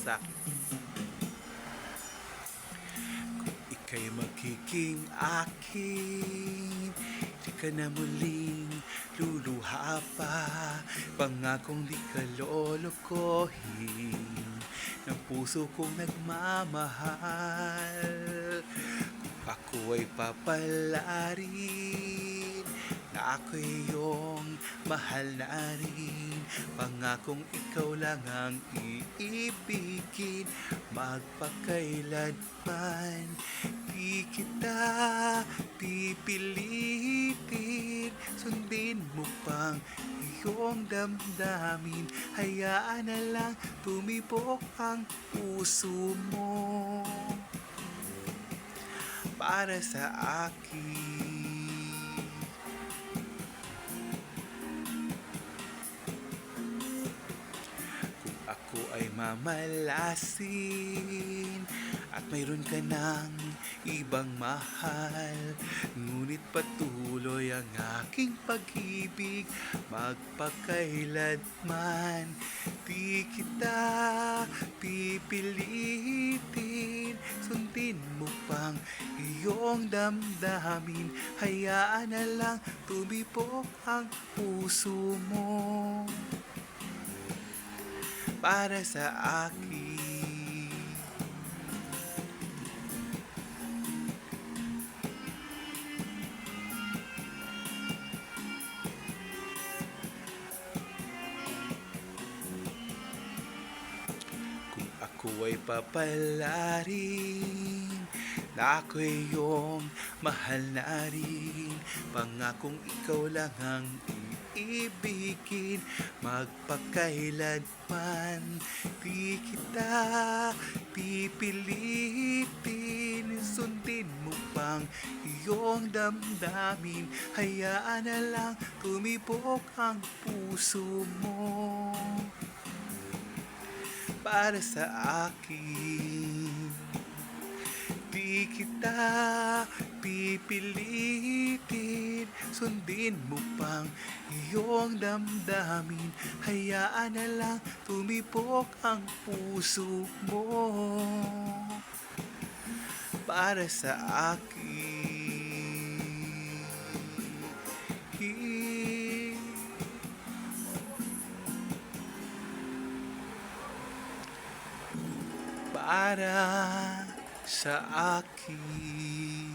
sa'kin. Kung ika'y magiging akin, di ka na muling luluha pa. Pangakong di ka lolokohin ng puso kong nagmamahal. Ako ay papalarin na ako'y iyong mahal na rin. Pangakong ikaw lang ang iibigin magpakailanman. Di kita pipilitin, sundin mo pang iyong damdamin. Hayaan na lang tumibok ang puso mo para sa akin. Kung ako ay mamalasin at mayroon ka ng ibang mahal, ngunit patuloy ang aking pag-ibig magpakailanman. Di kita pipilitin, sundin mo pang iyong damdamin. Hayaan na lang tumibok ang puso mo para sa akin. Kung ako ay papalarin na ako'y iyong mahal na rin. Pangakong ikaw lang ang iibigin magpakailanman. Di kita pipilitin, sundin mo pang iyong damdamin. Hayaan na lang tumibok ang puso mo para sa akin. Di kita pipilitin, sundin mo pang iyong damdamin. Hayaan na lang tumibok ang puso mo para sa akin. Para sa akin.